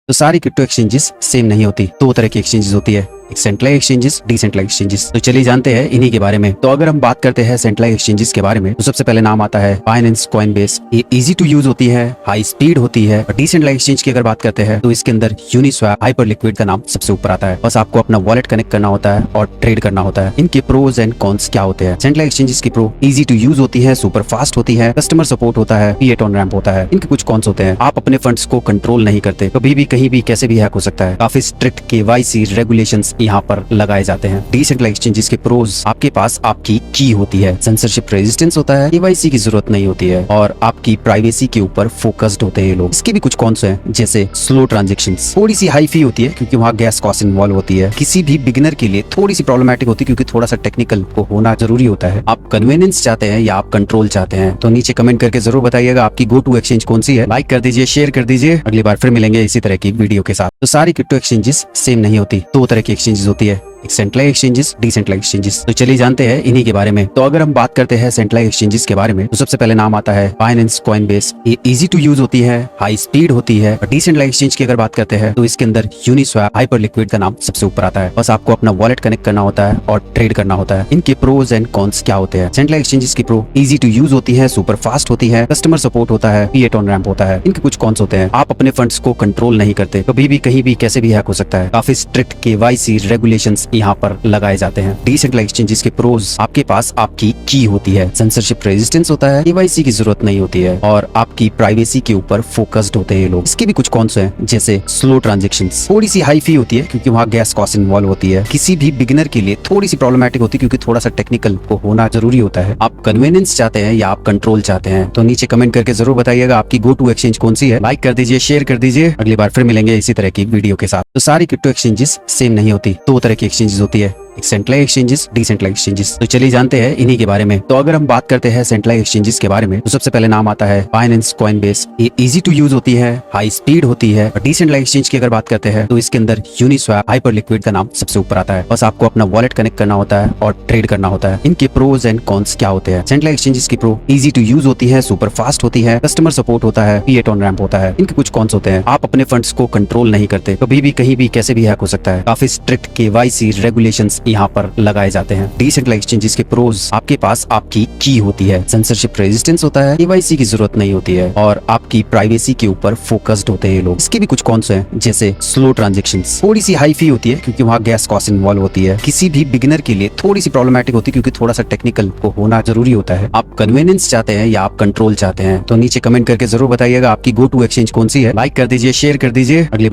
तो सारी crypto exchanges same नहीं होती। दो तरह की एक्सचेंजेस होती है, एक सेंट्रलाइज एक्सचेंजेस, डिसेंट्रलाइज एक्सचेंजेस। तो चलिए जानते हैं इन्हीं के बारे में। तो अगर हम बात करते हैं सेंट्रलाइज एक्सचेंजेस के बारे में, तो सबसे पहले नाम आता है बाइनेंस, कॉइनबेस। ये इजी टू यूज होती है, हाई स्पीड होती है। और डिसेंट्रलाइज एक्सचेंज की अगर बात करते हैं तो इसके अंदर यूनिस्वैप, हाइपरलिक्विड का नाम सबसे ऊपर आता है। बस आपको अपना वॉलेट कनेक्ट करना होता है और ट्रेड करना होता है। इनके प्रोज एंड कॉन्स क्या होते हैं? सेंट्रलाइज एक्सचेंजेस की प्रो, इजी टू यूज होती है, सुपर फास्ट होती है, कस्टमर सपोर्ट होता है, फिएट ऑन रैंप होता है। इनके कुछ कॉन्स होते हैं, आप अपने फंड्स को कंट्रोल नहीं करते, कभी भी कहीं भी कैसे भी हैक हो सकता है। काफी स्ट्रिक्ट केवाईसी रेगुलेशंस यहाँ पर लगाए जाते हैं। डिसेंट्रलाइज एक्सचेंजेस के प्रोज, आपके पास आपकी की होती है, सेंसरशिप रेजिस्टेंस होता है, केवाईसी की जरूरत नहीं होती है और आपकी प्राइवेसी के ऊपर फोकस्ड होते हैं ये लोग। इसके भी कुछ कॉन्स हैं, जैसे स्लो ट्रांजेक्शंस, थोड़ी सी हाई फी होती है क्योंकि वहाँ गैस कॉस्ट इन्वॉल्व होती है। किसी भी बिगिनर के लिए थोड़ी सी प्रॉब्लमैटिक होती है क्योंकि थोड़ा सा टेक्निकल को होना जरूरी होता है। आप कन्वीनियंस चाहते हैं या आप कंट्रोल चाहते हैं? तो नीचे कमेंट करके जरूर बताइएगा आपकी गो टू एक्सचेंज कौन सी है। लाइक कर दीजिए, शेयर कर दीजिए। अगली बार फिर मिलेंगे इसी तरह की वीडियो के साथ। तो सारी क्रिप्टो एक्सचेंजेस सेम नहीं होती। दो तरह की एक्सचेंजेस होती है, एक सेंट्रलाइज एक्सचेंजेस, डिसेंट्रलाइज एक्सचेंजेस। तो चलिए जानते हैं इन्हीं के बारे में। तो अगर हम बात करते हैं सेंट्रलाइज एक्सचेंजेस के बारे में, तो सबसे पहले नाम आता है बाइनेंस, कॉइनबेस। ये इजी टू यूज होती है, हाई स्पीड होती है। और डिसेंट्रलाइज एक्सचेंज की अगर बात करते हैं तो इसके अंदर यूनिस्वैप, हाइपरलिक्विड का नाम सबसे ऊपर आता है। बस आपको अपना वॉलेट कनेक्ट करना होता है और ट्रेड करना होता है। इनके प्रोज एंड कॉन्स क्या होते हैं? सेंट्रलाइज एक्सचेंजेस की प्रो, इजी टू यूज होती है, सुपर फास्ट होती है, कस्टमर सपोर्ट होता है, फिएट ऑन रैंप होता है। इनके कुछ कॉन्स होते हैं, आप अपने फंड्स को कंट्रोल नहीं करते, कभी भी कहीं भी कैसे भी हैक हो सकता है। काफी स्ट्रिक्ट केवाईसी रेगुलेशंस यहाँ पर लगाए जाते हैं। डिसेंट्रलाइज एक्सचेंजेस के प्रोज, आपके पास आपकी की होती है, सेंसरशिप रेजिस्टेंस होता है, केवाईसी की जरूरत नहीं होती है और आपकी प्राइवेसी के ऊपर फोकस्ड होते हैं ये लोग। इसके भी कुछ कॉन्स हैं, जैसे स्लो ट्रांजेक्शंस, थोड़ी सी हाई फी होती है क्योंकि वहाँ गैस कॉस्ट इन्वॉल्व होती है। किसी भी बिगिनर के लिए थोड़ी सी प्रॉब्लमैटिक होती है क्योंकि थोड़ा सा टेक्निकल को होना जरूरी होता है। आप कन्वीनियंस चाहते हैं या आप कंट्रोल चाहते हैं? तो नीचे कमेंट करके जरूर बताइएगा आपकी गो टू एक्सचेंज कौन सी है। लाइक कर दीजिए, शेयर कर दीजिए। अगली बार फिर मिलेंगे इसी तरह की वीडियो के साथ। तो सारी क्रिप्टो एक्सचेंजेस सेम नहीं होती। दो तरह की एक्सचेंजेस होती है, एक सेंट्रलाइज एक्सचेंजेस, डिसेंट्रलाइज एक्सचेंजेस। तो चलिए जानते हैं इन्हीं के बारे में। तो अगर हम बात करते हैं सेंट्रलाइज एक्सचेंजेस के बारे में, तो सबसे पहले नाम आता है बाइनेंस, कॉइनबेस। ये इजी टू यूज होती है, हाई स्पीड होती है। और डिसेंट्रलाइज एक्सचेंज की अगर बात करते हैं तो इसके अंदर यूनिस्वैप, हाइपरलिक्विड का नाम सबसे ऊपर आता है। बस आपको अपना वॉलेट कनेक्ट करना होता है और ट्रेड करना होता है। इनके प्रोज एंड कॉन्स क्या होते हैं? सेंट्रलाइज एक्सचेंजेस की प्रो, इजी टू यूज होती है, सुपर फास्ट होती है, कस्टमर सपोर्ट होता है, फिएट ऑन रैंप होता है। इनके कुछ कॉन्स होते हैं, आप अपने फंड्स को कंट्रोल नहीं करते, कभी भी कहीं भी कैसे भी हैक हो सकता है। काफी स्ट्रिक्ट केवाईसी रेगुलेशंस यहाँ पर लगाए जाते हैं। डिसेंट्रलाइज एक्सचेंजेस के प्रोज, आपके पास आपकी की होती है, सेंसरशिप रेजिस्टेंस होता है, केवाईसी की जरूरत नहीं होती है और आपकी प्राइवेसी के ऊपर फोकस्ड होते हैं ये लोग। इसके भी कुछ कॉन्स हैं, जैसे स्लो ट्रांजेक्शंस, थोड़ी सी हाई फी होती है क्योंकि वहाँ गैस कॉस्ट इन्वॉल्व होती है। किसी भी बिगिनर के लिए थोड़ी सी प्रॉब्लमैटिक होती है क्योंकि थोड़ा सा टेक्निकल को होना जरूरी होता है। आप कन्वीनियंस चाहते हैं या आप कंट्रोल चाहते हैं? तो नीचे कमेंट करके जरूर बताइएगा आपकी गो टू एक्सचेंज कौन सी है। लाइक कर दीजिए, शेयर कर दीजिए। अगली